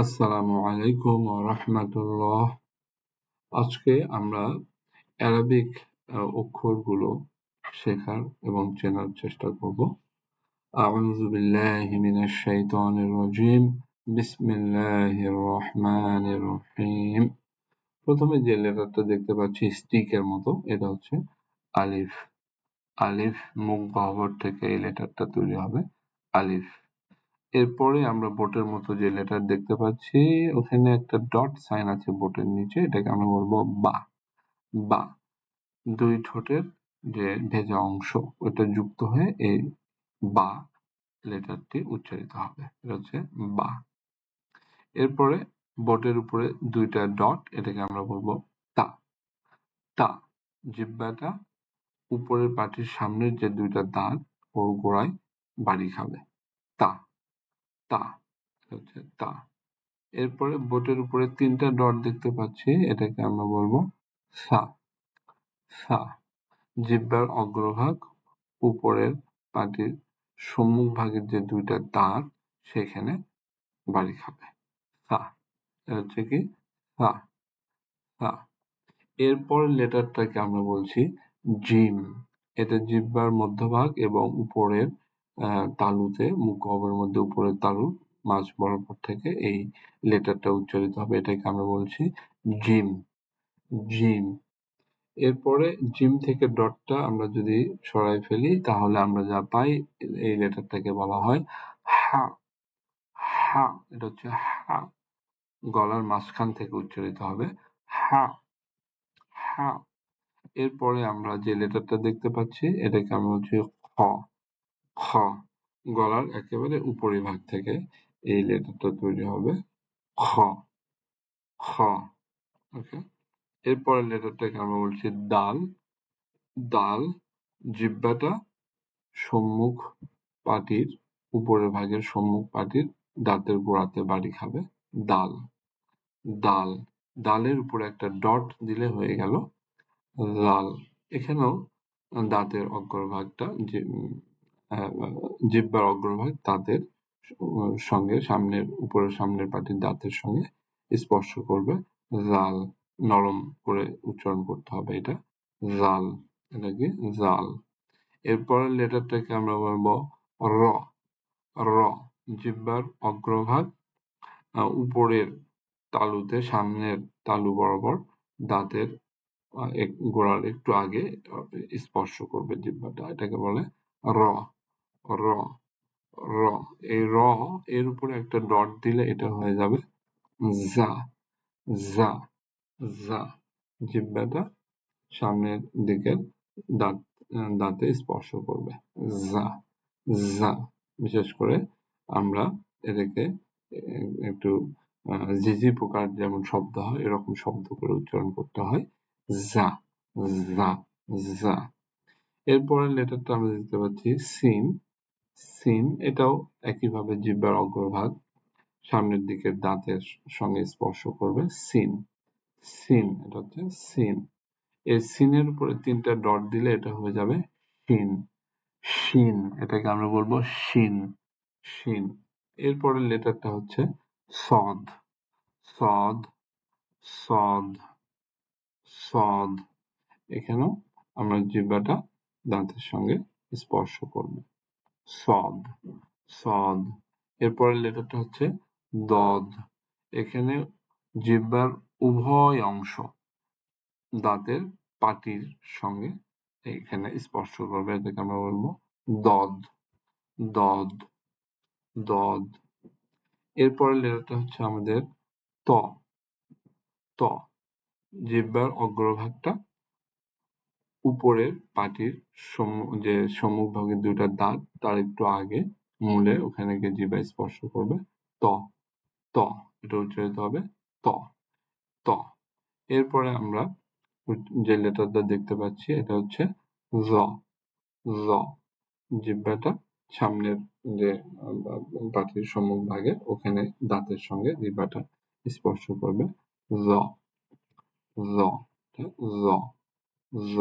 আসসালামু আলাইকুম ওয়া রাহমাতুল্লাহ। আজকে আমরা অ্যারাবিক অক্ষরগুলো শেখার এবং চেনার চেষ্টা করব। আউযু বিল্লাহি মিনাশ শাইতানির রাজীম। বিসমিল্লাহির রহমানির রহিম। প্রথমে যে লেটারটা দেখতে পাচ্ছি স্টিকের মতো, এটা হচ্ছে আলিফ। আলিফ মুখ গহ্বর থেকে এই লেটারটা তৈরি হবে, আলিফ। এরপরে আমরা বোটের মতো যে লেটার দেখতে পাচ্ছি, ওখানে একটা ডট সাইন আছে বোটের নিচে, এটাকে আমরা বলবো বা। বা দুই ঠোঁটের যে ভেজা অংশ ওটা যুক্ত হয়ে এই বা লেটারটি উচ্চারিত হবে, এটা হচ্ছে বা। এরপরে বোটের উপরে দুইটা ডট, এটাকে আমরা বলবো তা। তা জিহ্বাটা উপরের পাটির সামনের যে দুইটা দাঁত ওর গোড়ায় বাড়ি খাবে, তা। তা হচ্ছে তা। এরপরে বোটের উপরে তিনটা ডট দেখতে পাচ্ছি, এটাকে আমরা বলবো সা। সা জিহ্বার অগ্রভাগ উপরের পাটির সম্মুখ ভাগের যে দুইটা দাঁত সেখানে বাড়ি খাবে, সা। এটা হচ্ছে কি সা। সা এরপরের লেটারটাকে আমরা বলছি জিম। এটা জিহ্বার মধ্যভাগ এবং উপরের তালুতে, মুখ গহ্বরের মধ্যে উপরের তালু মাঝ বরাবর থেকে এই লেটারটা উচ্চারিত হবে, এটাকে আমরা বলছি জিম। জিম। এরপরে জিম থেকে ডটটা আমরা যদি সরাই ফেলি তাহলে আমরা যা পাই, এই লেটারটাকে বলা হয় হা। হা এটা হচ্ছে হা, গলার মাঝখান থেকে উচ্চারিত হবে, হা। হা এরপরে আমরা যে লেটারটা দেখতে পাচ্ছি এটাকে আমরা বলছি খ। খ গলার একেবারে উপরিভাগ থেকে এই লেটারটা তৈরি হবে, খ। খ ওকে। এরপরের লেটারটাকে আমরা বলছি দাল। দাল জিহ্বাটা সম্মুখ পাটির উপরের ভাগের সম্মুখ পাটির দাঁতের গোড়াতে বাড়ি খাবে, দাল। দাল দালের উপরে একটা ডট দিলে হয়ে গেল লাল। এখানেও দাঁতের অগ্রভাগটা জিহ্বার অগ্রভাগ দাঁতের সঙ্গে সামনের উপরের সামনের পাটির দাঁতের সঙ্গে স্পর্শ করবে, জাল। নরম করে উচ্চারণ করতে হবে এটা, জাল। এটা কি জাল। এরপরের লেটারটাকে আমরা বলবো র। র জিহ্বার অগ্রভাগ উপরের তালুতে সামনের তালু বরাবর দাঁতের গোড়ার একটু আগে স্পর্শ করবে জিহ্বাটা, এটাকে বলে র। র। র এই র এর উপরে একটা ডট দিলে এটা হয়ে যাবে জা। জা। জা জিহ্বাটা সামনের দিকের দাঁতে স্পর্শ করবে, জা। জা বিশেষ করে আমরা এটাকে একটু ঝিঝি পোকার যেমন শব্দ হয় এরকম শব্দ করে উচ্চারণ করতে হয়, জা। জা। জা এরপরের লেটারটা আমরা দেখতে পাচ্ছি সিন। সিন এটাও একইভাবে জিহ্বার অগ্রভাগ সামনের দিকের দাঁতের সঙ্গে স্পর্শ করবে, সিন। সিন এটা হচ্ছে সিন। এই সিনের উপরে তিনটা ডট দিলে এটা হয়ে যাবে শিন। শিন এটাকে আমরা বলবো শিন। শিন এরপরের লেটারটা হচ্ছে সদ। সদ। সদ। সদ এখানেও আমরা জিহ্বাটা দাঁতের সঙ্গে স্পর্শ করবে, সদ। সদ এরপরের লেটারটা হচ্ছে দদ। এখানে জিহ্বার উভয় অংশ দাঁতের পাটির সঙ্গে এখানে স্পর্শ করবে, এটাকে আমরা বলবো দদ। দদ। দদ এরপরের লেটারটা হচ্ছে আমাদের ত। ত জিহ্বার অগ্রভাগটা উপরের পাটির যে সম্মুখ ভাগের দুইটা দাঁত তার একটু আগে মূলে ওখানে গিয়ে জিহ্বা স্পর্শ করবে, ত। ত এটা উচ্চারিত হবে ত। ত এরপরে আমরা যে লেটারটা দেখতে পাচ্ছি এটা হচ্ছে জ। জ জিহ্বাটা সামনের যে পাটির সম্মুখ ভাগে ওখানে দাঁতের সঙ্গে জিহ্বাটা স্পর্শ করবে, জ। জ। জ। জ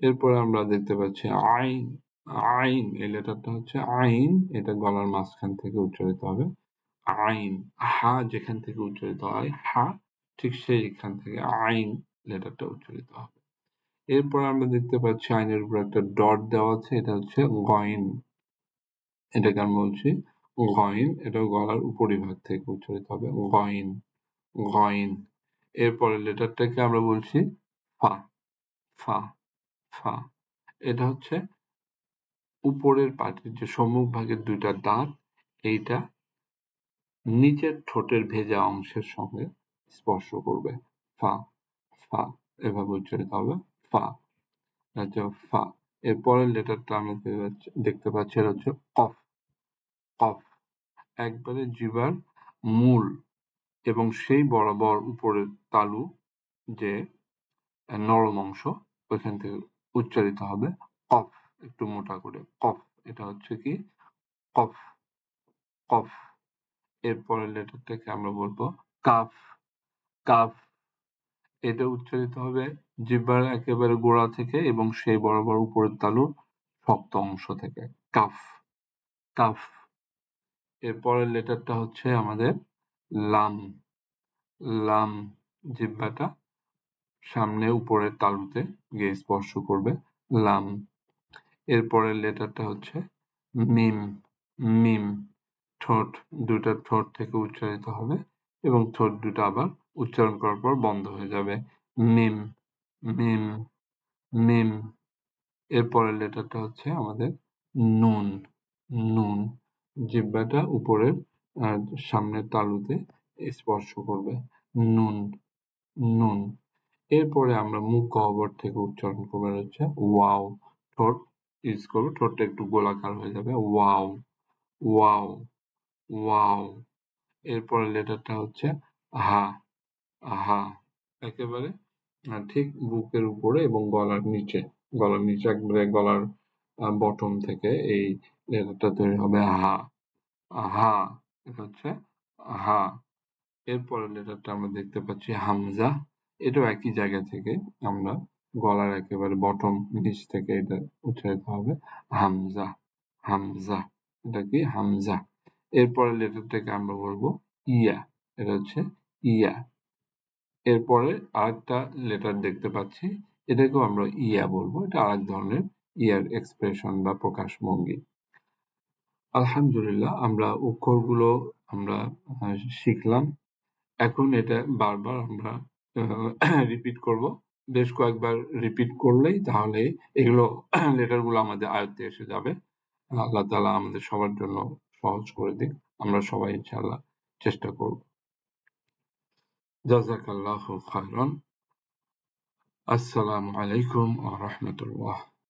এরপরে আমরা দেখতে পাচ্ছি আইন। আইন এই লেটারটা হচ্ছে আইন, এটা গলার মাঝখান থেকে উচ্চারিত হবে, আইন, হা যেখান থেকে উচ্চারিত হয় হা, ঠিক সেইখান থেকে আইন লেটারটা উচ্চারিত হবে। এরপর আমরা দেখতে পাচ্ছি আইনের উপর একটা ডট দেওয়া আছে, এটা হচ্ছে গইন। এটাকে আমরা বলছি গইন, এটা গলার উপরিভাগ থেকে উচ্চারিত হবে গইন, গইন। এরপরের লেটারটাকে আমরা বলছি ফা, ফা, ফা। এটা হচ্ছে উপরের পাটির যে সম্মুখ ভাগের দুইটা দাঁত, এইটা নিচের ঠোঁটের ভেজা অংশের সঙ্গে স্পর্শ করবে। ফা, ফা, এভাবে উচ্চারিত হবে ফা, আচ্ছা ফা। এরপরের লেটারটা আমরা দেখতে পাচ্ছি, এটা হচ্ছে কফ, কফ। একবারে জিহ্বার মূল এবং সেই বরাবর উপরের তালু যে নরম অংশ, ওইখান থেকে উচ্চারিত হবে কফ, একটু মোটা করে কফ। এটা হচ্ছে কি কফ, কফ। এরপরের লেটারটাকে আমরা বলবো কাফ, কাফ। এটা উচ্চারিত হবে জিহ্বার একেবারে গোড়া থেকে এবং সেই বরাবর উপরের তালুর শক্ত অংশ থেকে কাফ, কাফ। এরপরের লেটারটা হচ্ছে আমাদের লাম, লাম। জিহ্বাটা সামনে উপরের তালুতে গিয়ে স্পর্শ করবে লাম। এরপরের লেটারটা হচ্ছে মিম, মিম। ঠোঁট দুটা ঠোঁট থেকে উচ্চারিত হবে এবং ঠোঁট দুটো আবার উচ্চারণ করার পর বন্ধ হয়ে যাবে মিম, মিম, মিম। এরপরের লেটারটা হচ্ছে আমাদের নুন, নুন। জিহ্বাটা উপরের সামনের তালুতে স্পর্শ করবে নুন, নুন। এরপরে আমরা মুখ গহ্বর থেকে উচ্চারণ করবো হচ্ছে ওয়াও। ঠোঁট ইউজ করবো, ঠোঁটটা একটু গোলাকার হয়ে যাবে ওয়াও, ওয়াও, ওয়াও। এরপরের লেটারটা হচ্ছে হা, হা। একেবারে ঠিক বুকের উপরে এবং গলার নিচে, গলার নিচে একবারে গলার বটম থেকে এই লেটারটা তৈরি হবে হা, হা। এটা হচ্ছে হা। এরপরের লেটারটা আমরা দেখতে পাচ্ছি হামজা। এটাও একই জায়গা থেকে আমরা গলার একেবারে বটম নিচ থেকে এটা উচ্চারিত হবে হামজা, হামজা। এটা কি হামজা। এরপরের লেটারটাকে আমরা বলবো ইয়া, এটা হচ্ছে ইয়া। এরপরে আরেকটা লেটার দেখতে পাচ্ছি, এটাকেও আমরা ইয়া বলবো, এটা আরেক ধরনের ইয়ার এক্সপ্রেশন বা প্রকাশভঙ্গি। আলহামদুলিল্লাহ, আমরা অক্ষরগুলো আমরা শিখলাম। এখন এটা বারবার আমরা রিপিট করব। বেশ কয়েকবার রিপিট করলেই তাহলে এগুলো লেটারগুলো আমাদের আয়ত্তে এসে যাবে। আল্লাহ তাআলা আমাদের সবার জন্য সহজ করে দিক। আমরা সবাই ইনশাআল্লাহ চেষ্টা করব। জাযাকাল্লাহু খায়রান। আসসালামু আলাইকুম ওয়া রাহমাতুল্লাহ।